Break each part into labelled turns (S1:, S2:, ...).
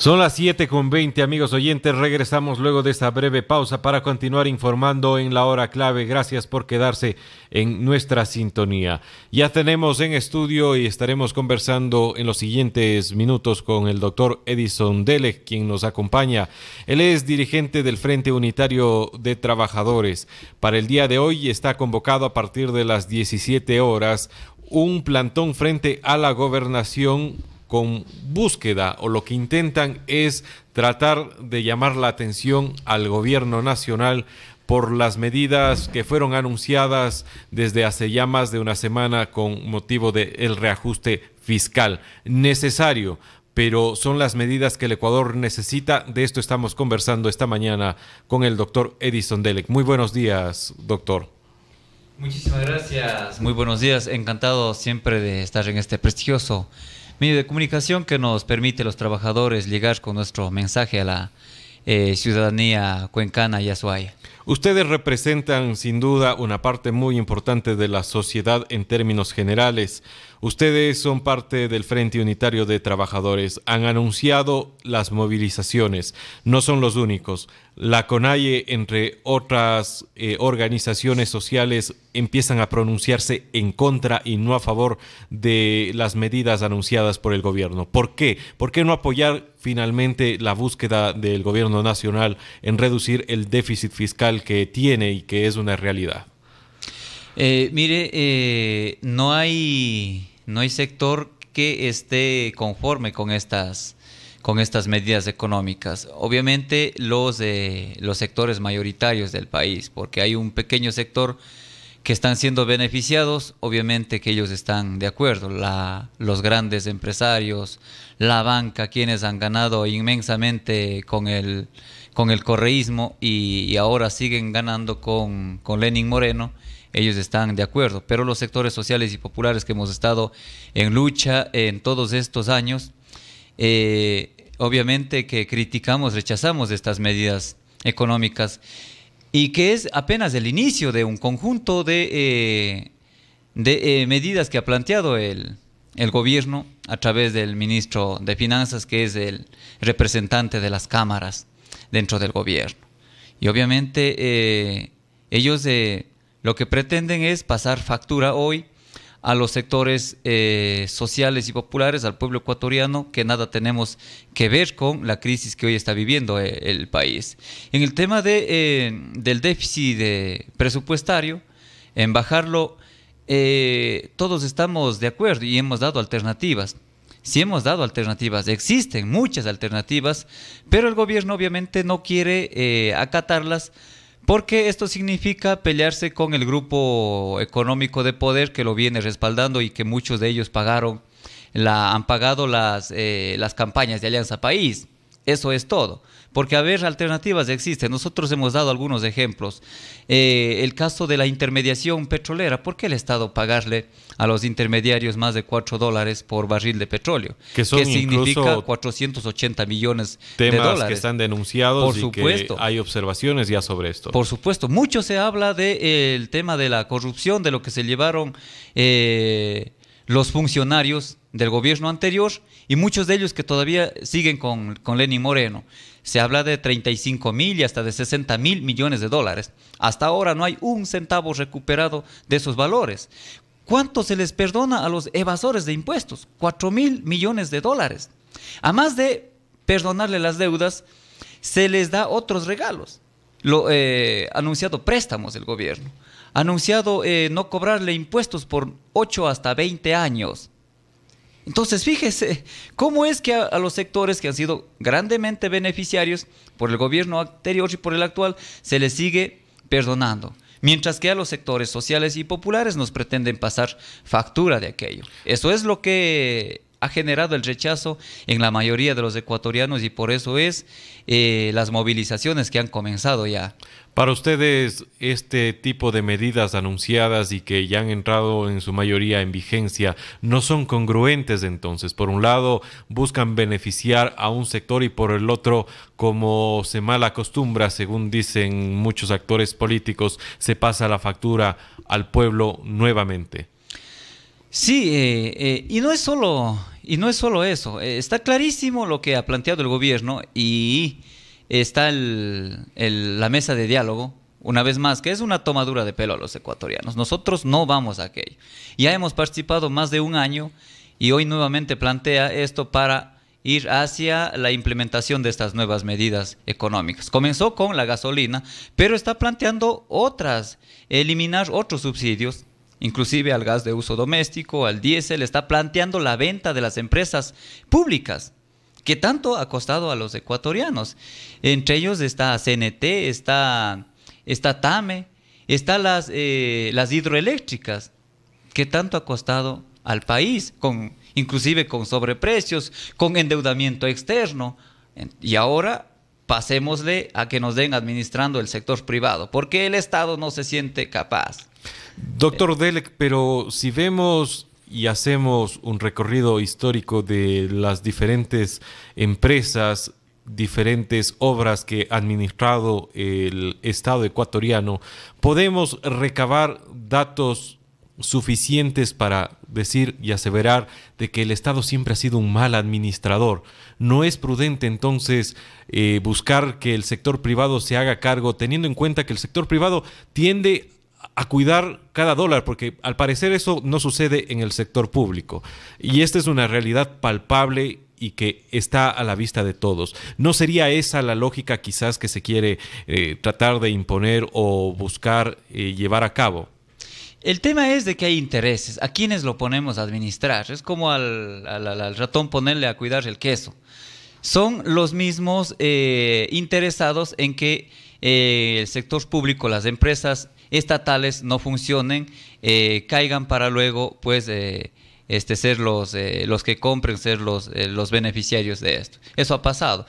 S1: Son las 7:20, amigos oyentes. Regresamos luego de esta breve pausa para continuar informando en la hora clave. Gracias por quedarse en nuestra sintonía. Ya tenemos en estudio y estaremos conversando en los siguientes minutos con el doctor Edison Delek, quien nos acompaña. Él es dirigente del Frente Unitario de Trabajadores. Para el día de hoy está convocado a partir de las 17 horas un plantón frente a la gobernación con búsqueda, o lo que intentan es tratar de llamar la atención al gobierno nacional por las medidas que fueron anunciadas desde hace ya más de una semana con motivo del reajuste fiscal necesario, pero son las medidas que el Ecuador necesita. De esto estamos conversando esta mañana con el doctor Edison Delek. Muy buenos días, doctor.
S2: Muchísimas gracias. Muy buenos días. Encantado siempre de estar en este prestigioso medio de comunicación que nos permite a los trabajadores llegar con nuestro mensaje a la ciudadanía cuencana y azuaya.
S1: Ustedes representan sin duda una parte muy importante de la sociedad en términos generales. Ustedes son parte del Frente Unitario de Trabajadores. Han anunciado las movilizaciones. No son los únicos. La CONAIE, entre otras organizaciones sociales, empiezan a pronunciarse en contra y no a favor de las medidas anunciadas por el gobierno. ¿Por qué? ¿Por qué no apoyar finalmente la búsqueda del gobierno nacional en reducir el déficit fiscal que tiene y que es una realidad?
S2: No hay sector que esté conforme con estas medidas económicas. Obviamente los sectores mayoritarios del país, porque hay un pequeño sector que están siendo beneficiados, obviamente que ellos están de acuerdo. Los grandes empresarios, la banca, quienes han ganado inmensamente con el correísmo y ahora siguen ganando con Lenín Moreno, ellos están de acuerdo. Pero los sectores sociales y populares que hemos estado en lucha en todos estos años, obviamente que criticamos, rechazamos estas medidas económicas, y que es apenas el inicio de un conjunto de medidas que ha planteado el gobierno a través del ministro de Finanzas, que es el representante de las cámaras dentro del gobierno. Y obviamente ellos lo que pretenden es pasar factura hoy a los sectores sociales y populares, al pueblo ecuatoriano, que nada tenemos que ver con la crisis que hoy está viviendo el país. En el tema del déficit presupuestario, en bajarlo, todos estamos de acuerdo y hemos dado alternativas. Sí hemos dado alternativas, existen muchas alternativas, pero el gobierno obviamente no quiere acatarlas, porque esto significa pelearse con el grupo económico de poder que lo viene respaldando y que muchos de ellos han pagado las campañas de Alianza País. Eso es todo. Porque, a ver, alternativas existen. Nosotros hemos dado algunos ejemplos. El caso de la intermediación petrolera. ¿Por qué el Estado pagarle a los intermediarios más de $4 por barril de petróleo?
S1: Que significa
S2: 480 millones de dólares. Temas
S1: que están denunciados. Por
S2: supuesto.
S1: Que hay observaciones ya sobre esto.
S2: Por supuesto. Mucho se habla del tema de la corrupción, de lo que se llevaron los funcionarios del gobierno anterior, y muchos de ellos que todavía siguen con Lenín Moreno. Se habla de 35.000 y hasta de 60.000 millones de dólares. Hasta ahora no hay un centavo recuperado de esos valores. ¿Cuánto se les perdona a los evasores de impuestos? 4.000 millones de dólares. Además de perdonarle las deudas, se les da otros regalos. Anunciado préstamos del gobierno. Anunciado no cobrarle impuestos por 8 hasta 20 años. Entonces, fíjese cómo es que a los sectores que han sido grandemente beneficiarios por el gobierno anterior y por el actual se les sigue perdonando, mientras que a los sectores sociales y populares nos pretenden pasar factura de aquello. Eso es lo que ha generado el rechazo en la mayoría de los ecuatorianos, y por eso es las movilizaciones que han comenzado ya.
S1: Para ustedes, este tipo de medidas anunciadas y que ya han entrado en su mayoría en vigencia, ¿no son congruentes entonces? Por un lado, buscan beneficiar a un sector y por el otro, como se mal acostumbra, según dicen muchos actores políticos, se pasa la factura al pueblo nuevamente.
S2: Sí, y no es solo Y no es solo eso, está clarísimo lo que ha planteado el gobierno y está la mesa de diálogo, una vez más, que es una tomadura de pelo a los ecuatorianos. Nosotros no vamos a aquello. Ya hemos participado más de un año y hoy nuevamente plantea esto para ir hacia la implementación de estas nuevas medidas económicas. Comenzó con la gasolina, pero está planteando otras, eliminar otros subsidios, inclusive al gas de uso doméstico, al diésel, está planteando la venta de las empresas públicas, que tanto ha costado a los ecuatorianos. Entre ellos está CNT, está TAME, están las hidroeléctricas, que tanto ha costado al país, inclusive con sobreprecios, con endeudamiento externo. Y ahora pasémosle a que nos den administrando el sector privado, porque el Estado no se siente capaz.
S1: Doctor Delek, pero si vemos y hacemos un recorrido histórico de las diferentes empresas, diferentes obras que ha administrado el Estado ecuatoriano, podemos recabar datos suficientes para decir y aseverar de que el Estado siempre ha sido un mal administrador. ¿No es prudente entonces buscar que el sector privado se haga cargo, teniendo en cuenta que el sector privado tiende a cuidar cada dólar, porque al parecer eso no sucede en el sector público? Y esta es una realidad palpable y que está a la vista de todos. ¿No sería esa la lógica quizás que se quiere tratar de imponer o buscar llevar a cabo?
S2: El tema es de que hay intereses. ¿A quiénes lo ponemos a administrar? Es como al ratón ponerle a cuidar el queso. Son los mismos interesados en que el sector público, las empresas estatales no funcionen, caigan para luego pues ser los que compren, ser los beneficiarios de esto. Eso ha pasado.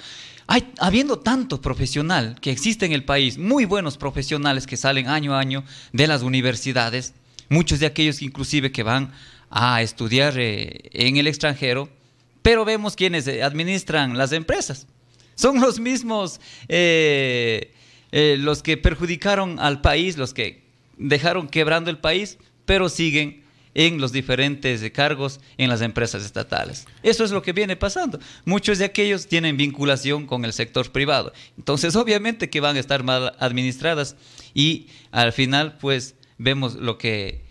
S2: Habiendo tanto profesional que existe en el país, muy buenos profesionales que salen año a año de las universidades, muchos de aquellos inclusive que van a estudiar en el extranjero, pero vemos quienes administran las empresas. Son los mismos los que perjudicaron al país, los que dejaron quebrando el país, pero siguen en los diferentes cargos en las empresas estatales. Eso es lo que viene pasando. Muchos de aquellos tienen vinculación con el sector privado. Entonces, obviamente que van a estar mal administradas y al final, pues, vemos lo que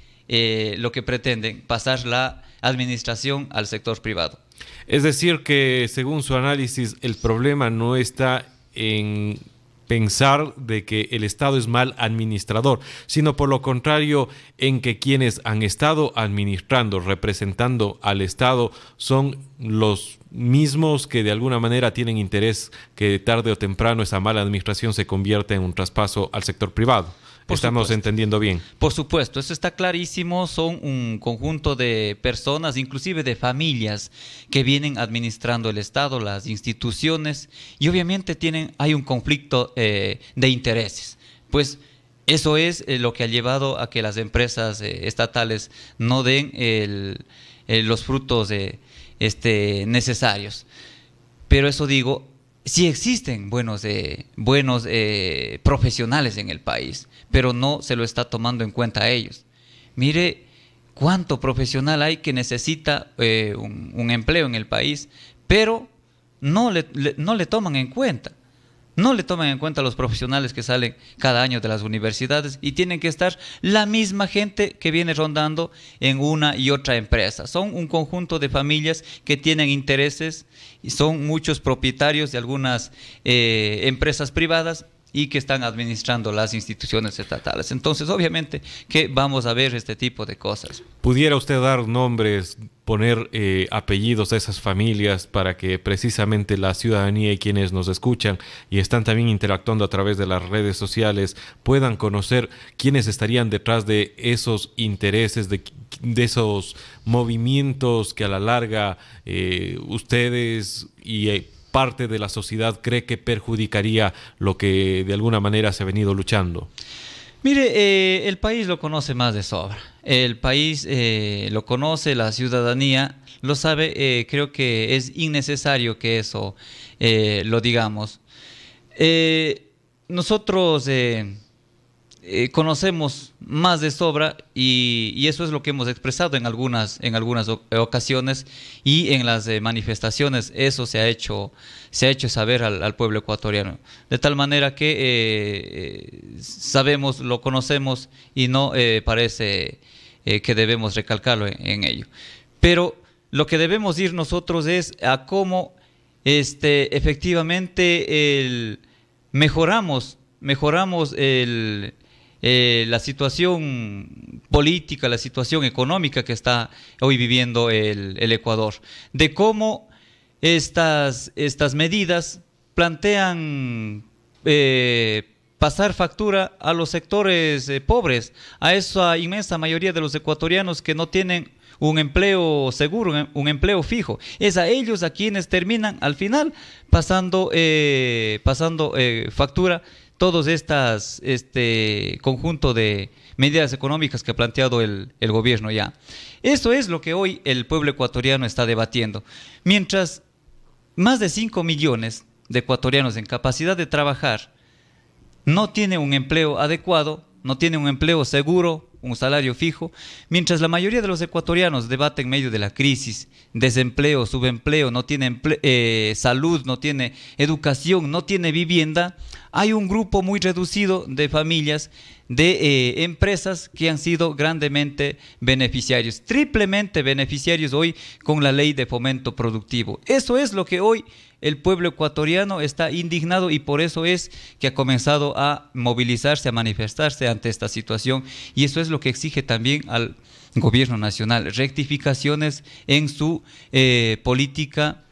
S2: pretenden, pasar la administración al sector privado.
S1: Es decir que, según su análisis, el problema no está en pensar de que el Estado es mal administrador, sino por lo contrario en que quienes han estado administrando, representando al Estado, son los mismos que de alguna manera tienen interés que tarde o temprano esa mala administración se convierta en un traspaso al sector privado. Estamos entendiendo bien.
S2: Por supuesto, eso está clarísimo. Son un conjunto de personas, inclusive de familias, que vienen administrando el Estado, las instituciones, y obviamente hay un conflicto de intereses. Pues eso es lo que ha llevado a que las empresas estatales no den los frutos necesarios. Pero eso digo, sí existen buenos profesionales en el país, pero no se lo está tomando en cuenta a ellos. Mire cuánto profesional hay que necesita un empleo en el país, pero no le toman en cuenta. No le toman en cuenta a los profesionales que salen cada año de las universidades y tienen que estar la misma gente que viene rondando en una y otra empresa. Son un conjunto de familias que tienen intereses y son muchos propietarios de algunas empresas privadas y que están administrando las instituciones estatales. Entonces, obviamente que vamos a ver este tipo de cosas.
S1: ¿Pudiera usted dar nombres, poner apellidos a esas familias para que precisamente la ciudadanía y quienes nos escuchan y están también interactuando a través de las redes sociales puedan conocer quiénes estarían detrás de esos intereses, de esos movimientos que a la larga ustedes y parte de la sociedad cree que perjudicaría lo que de alguna manera se ha venido luchando?
S2: Mire, el país lo conoce más de sobra. El país lo conoce, la ciudadanía lo sabe. Creo que es innecesario que eso lo digamos. Nosotros conocemos más de sobra y eso es lo que hemos expresado en algunas ocasiones y en las manifestaciones. Eso se ha hecho saber al pueblo ecuatoriano, de tal manera que sabemos, lo conocemos y no parece que debemos recalcarlo en ello. Pero lo que debemos ir nosotros es a cómo efectivamente mejoramos la situación política, la situación económica que está hoy viviendo el Ecuador, de cómo estas medidas plantean pasar factura a los sectores pobres, a esa inmensa mayoría de los ecuatorianos que no tienen un empleo seguro, un empleo fijo. Es a ellos a quienes terminan al final pasando factura todos conjunto de medidas económicas que ha planteado el gobierno ya. Eso es lo que hoy el pueblo ecuatoriano está debatiendo. Mientras más de 5 millones de ecuatorianos en capacidad de trabajar no tienen un empleo adecuado, no tienen un empleo seguro, un salario fijo, mientras la mayoría de los ecuatorianos debaten en medio de la crisis, desempleo, subempleo, no tiene salud, no tiene educación, no tiene vivienda, hay un grupo muy reducido de familias, de empresas que han sido grandemente beneficiarios, triplemente beneficiarios hoy con la ley de fomento productivo. Eso es lo que hoy el pueblo ecuatoriano está indignado y por eso es que ha comenzado a movilizarse, a manifestarse ante esta situación, y eso es lo que exige también al gobierno nacional, rectificaciones en su política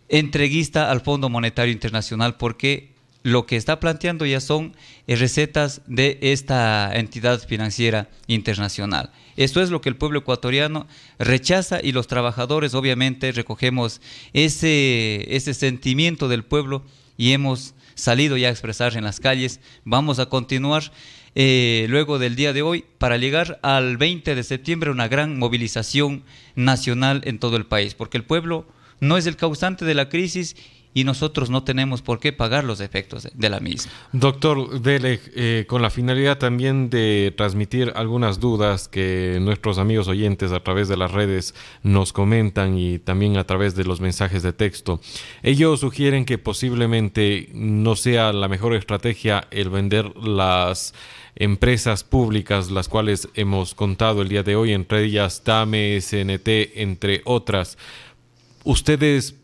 S2: entreguista al Fondo Monetario Internacional, porque lo que está planteando ya son recetas de esta entidad financiera internacional. Esto es lo que el pueblo ecuatoriano rechaza y los trabajadores obviamente recogemos ese sentimiento del pueblo y hemos salido ya a expresar en las calles. Vamos a continuar luego del día de hoy para llegar al 20 de septiembre una gran movilización nacional en todo el país, porque el pueblo no es el causante de la crisis y nosotros no tenemos por qué pagar los efectos de la misma.
S1: Doctor Dele, con la finalidad también de transmitir algunas dudas que nuestros amigos oyentes a través de las redes nos comentan y también a través de los mensajes de texto, ellos sugieren que posiblemente no sea la mejor estrategia el vender las empresas públicas, las cuales hemos contado el día de hoy, entre ellas TAME, CNT, entre otras. ¿Ustedes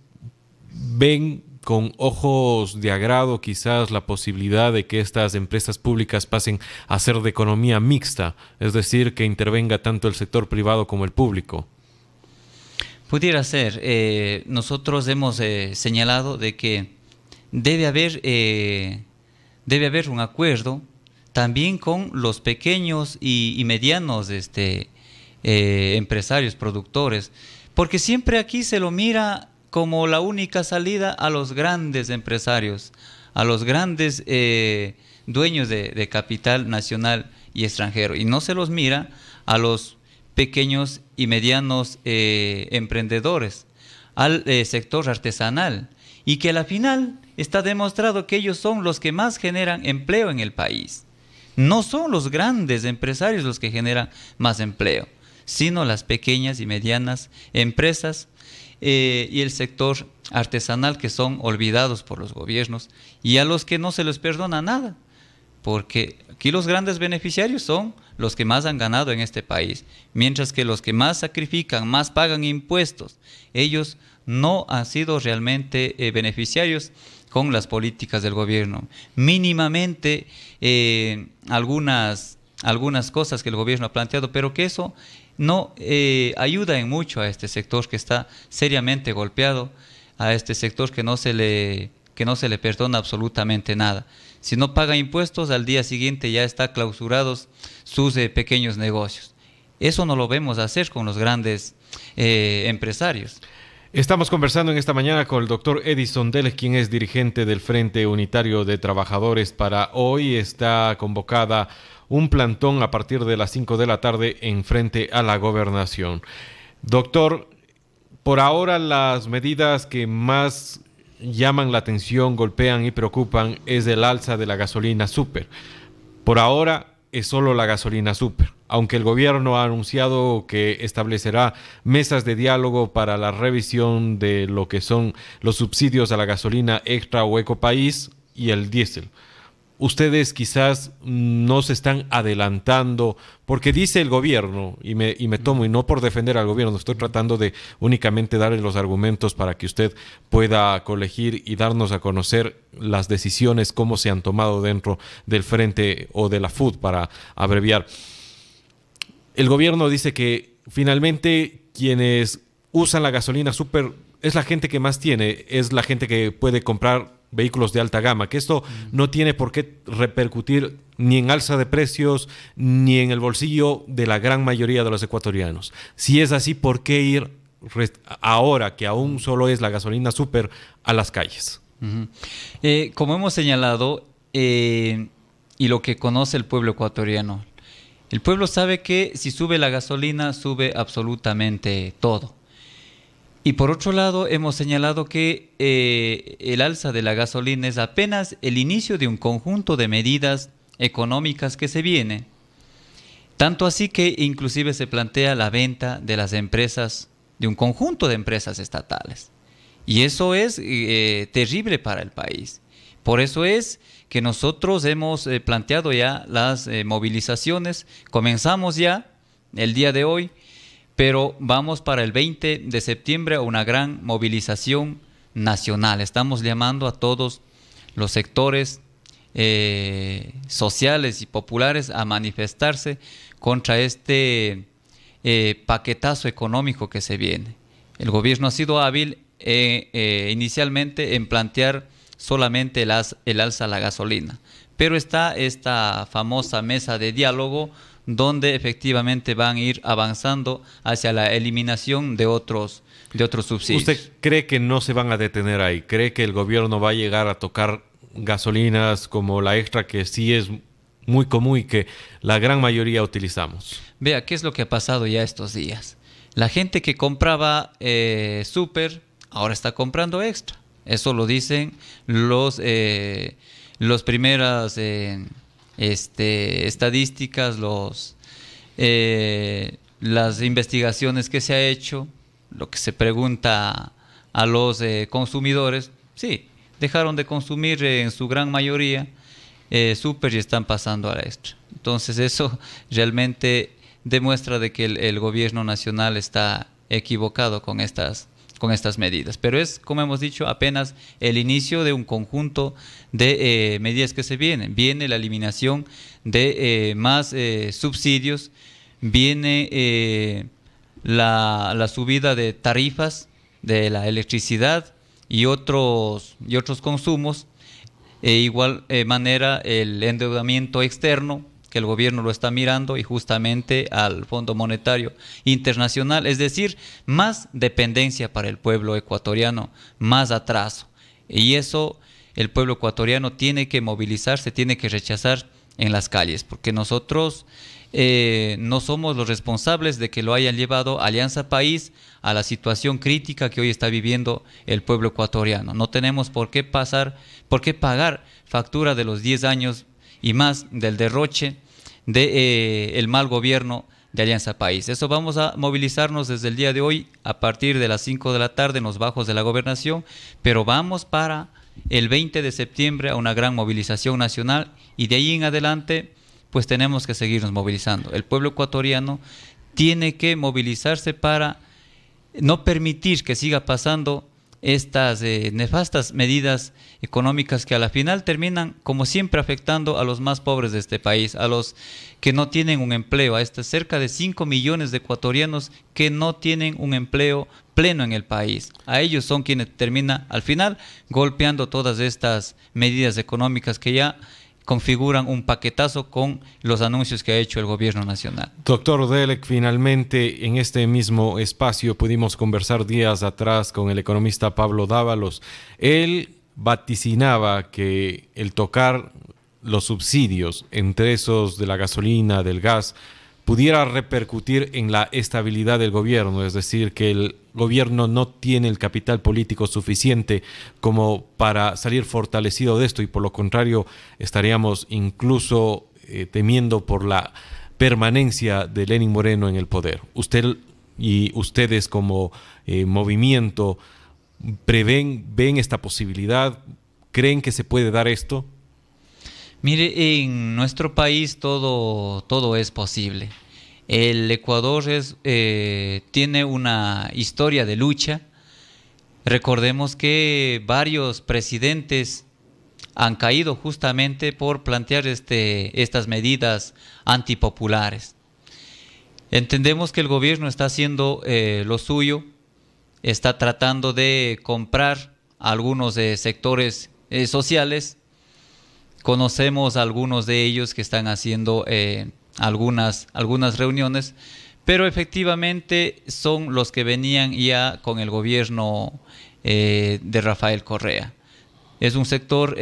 S1: ven con ojos de agrado quizás la posibilidad de que estas empresas públicas pasen a ser de economía mixta, es decir, que intervenga tanto el sector privado como el público?
S2: Pudiera ser. Nosotros hemos señalado de que debe haber un acuerdo también con los pequeños y medianos empresarios, productores, porque siempre aquí se lo mira como la única salida a los grandes empresarios, a los grandes dueños de capital nacional y extranjero, y no se los mira a los pequeños y medianos emprendedores, al sector artesanal, y que a la final está demostrado que ellos son los que más generan empleo en el país. No son los grandes empresarios los que generan más empleo, sino las pequeñas y medianas empresas y el sector artesanal, que son olvidados por los gobiernos y a los que no se les perdona nada, porque aquí los grandes beneficiarios son los que más han ganado en este país, mientras que los que más sacrifican, más pagan impuestos, ellos no han sido realmente beneficiarios con las políticas del gobierno. Mínimamente algunas cosas que el gobierno ha planteado, pero que eso no ayuda en mucho a este sector que está seriamente golpeado, a este sector que no se le perdona absolutamente nada. Si no paga impuestos, al día siguiente ya está clausurados sus pequeños negocios. Eso no lo vemos hacer con los grandes empresarios.
S1: Estamos conversando en esta mañana con el doctor Edison Dele, quien es dirigente del Frente Unitario de Trabajadores. Para hoy está convocada un plantón a partir de las 5 de la tarde en frente a la gobernación. Doctor, por ahora las medidas que más llaman la atención, golpean y preocupan es el alza de la gasolina súper. Por ahora es solo la gasolina super, aunque el gobierno ha anunciado que establecerá mesas de diálogo para la revisión de lo que son los subsidios a la gasolina extra o ecopaís y el diésel. Ustedes quizás no se están adelantando, porque dice el gobierno, y me tomo, y no por defender al gobierno, estoy tratando de únicamente darle los argumentos para que usted pueda colegir y darnos a conocer las decisiones, cómo se han tomado dentro del Frente o de la FUT, para abreviar. El gobierno dice que finalmente quienes usan la gasolina super es la gente que más tiene, es la gente que puede comprar vehículos de alta gama, que esto no tiene por qué repercutir ni en alza de precios ni en el bolsillo de la gran mayoría de los ecuatorianos. Si es así, ¿por qué ir ahora que aún solo es la gasolina super a las calles?
S2: Como hemos señalado, y lo que conoce el pueblo ecuatoriano, el pueblo sabe que si sube la gasolina, sube absolutamente todo. Y por otro lado, hemos señalado que el alza de la gasolina es apenas el inicio de un conjunto de medidas económicas que se viene. Tanto así que inclusive se plantea la venta de las empresas, de un conjunto de empresas estatales. Y eso es terrible para el país. Por eso es que nosotros hemos planteado ya las movilizaciones. Comenzamos ya el día de hoy, pero vamos para el 20 de septiembre a una gran movilización nacional. Estamos llamando a todos los sectores sociales y populares a manifestarse contra este paquetazo económico que se viene. El gobierno ha sido hábil inicialmente en plantear solamente el alza a la gasolina, pero está esta famosa mesa de diálogo donde efectivamente van a ir avanzando hacia la eliminación de otros subsidios.
S1: ¿Usted cree que no se van a detener ahí? ¿Cree que el gobierno va a llegar a tocar gasolinas como la extra, que sí es muy común y que la gran mayoría utilizamos?
S2: Vea, ¿qué es lo que ha pasado ya estos días? La gente que compraba súper ahora está comprando extra. Eso lo dicen los primeras estadísticas, las investigaciones que se ha hecho, lo que se pregunta a los consumidores. Sí, dejaron de consumir en su gran mayoría súper y están pasando a la extra. Entonces eso realmente demuestra de que el gobierno nacional está equivocado con estas medidas. Pero es, como hemos dicho, apenas el inicio de un conjunto de medidas que se vienen. Viene la eliminación de más subsidios, viene la subida de tarifas de la electricidad y otros consumos. Igual manera el endeudamiento externo, que el gobierno lo está mirando, y justamente al Fondo Monetario Internacional, es decir, más dependencia para el pueblo ecuatoriano, más atraso. Y eso el pueblo ecuatoriano tiene que movilizarse, tiene que rechazar en las calles, porque nosotros no somos los responsables de que lo hayan llevado Alianza País a la situación crítica que hoy está viviendo el pueblo ecuatoriano. No tenemos por qué pagar factura de los 10 años y más del derroche el mal gobierno de Alianza País. Eso vamos a movilizarnos desde el día de hoy a partir de las 5 de la tarde en los bajos de la gobernación, pero vamos para el 20 de septiembre a una gran movilización nacional, y de ahí en adelante pues tenemos que seguirnos movilizando. El pueblo ecuatoriano tiene que movilizarse para no permitir que siga pasando estas nefastas medidas económicas que a la final terminan, como siempre, afectando a los más pobres de este país, a los que no tienen un empleo, a cerca de 5 millones de ecuatorianos que no tienen un empleo pleno en el país. A ellos son quienes terminan al final golpeando todas estas medidas económicas que ya configuran un paquetazo con los anuncios que ha hecho el gobierno nacional.
S1: Doctor Delek, finalmente en este mismo espacio pudimos conversar días atrás con el economista Pablo Dávalos. Él vaticinaba que el tocar los subsidios, entre esos de la gasolina, del gas, pudiera repercutir en la estabilidad del gobierno, es decir, que el gobierno no tiene el capital político suficiente como para salir fortalecido de esto, y por lo contrario estaríamos incluso temiendo por la permanencia de Lenín Moreno en el poder. Usted y ustedes como movimiento, ¿ven esta posibilidad? ¿Creen que se puede dar esto?
S2: Mire, en nuestro país todo es posible. El Ecuador tiene una historia de lucha. Recordemos que varios presidentes han caído justamente por plantear estas medidas antipopulares. Entendemos que el gobierno está haciendo lo suyo, está tratando de comprar algunos sectores sociales. Conocemos a algunos de ellos que están haciendo algunas reuniones, pero efectivamente son los que venían ya con el gobierno de Rafael Correa. Es un sector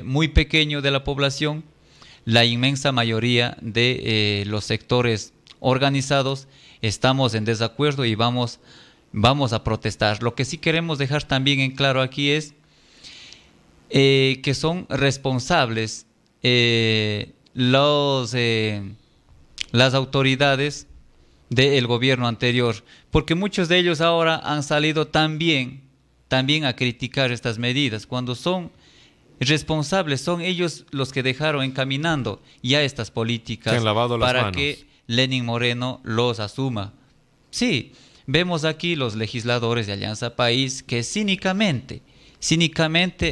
S2: muy pequeño de la población. La inmensa mayoría de los sectores organizados estamos en desacuerdo y vamos a protestar. Lo que sí queremos dejar también en claro aquí es que son responsables las autoridades del gobierno anterior, porque muchos de ellos ahora han salido también a criticar estas medidas, cuando son responsables, son ellos los que dejaron encaminando ya estas políticas para que Lenín Moreno los asuma. Sí, vemos aquí los legisladores de Alianza País que cínicamente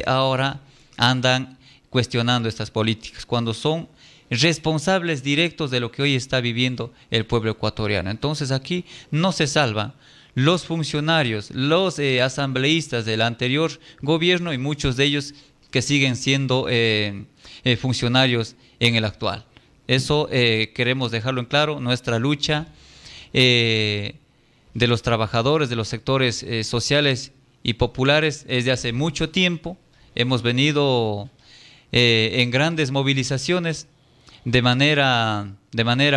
S2: ahora andan cuestionando estas políticas, cuando son responsables directos de lo que hoy está viviendo el pueblo ecuatoriano. Entonces aquí no se salvan los funcionarios, los asambleístas del anterior gobierno y muchos de ellos que siguen siendo funcionarios en el actual. Eso queremos dejarlo en claro. Nuestra lucha de los trabajadores, de los sectores sociales y populares es de hace mucho tiempo. Hemos venido en grandes movilizaciones de manera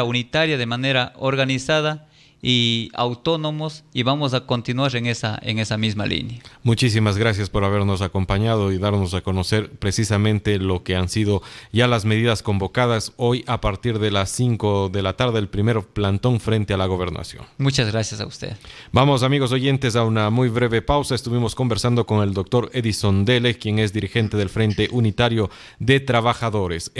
S2: unitaria, de manera organizada y autónomos, y vamos a continuar en esa misma línea.
S1: Muchísimas gracias por habernos acompañado y darnos a conocer precisamente lo que han sido ya las medidas convocadas hoy a partir de las 5 de la tarde, el primer plantón frente a la gobernación.
S2: Muchas gracias a usted.
S1: Vamos, amigos oyentes, a una muy breve pausa. Estuvimos conversando con el doctor Edison Dele, quien es dirigente del Frente Unitario de Trabajadores.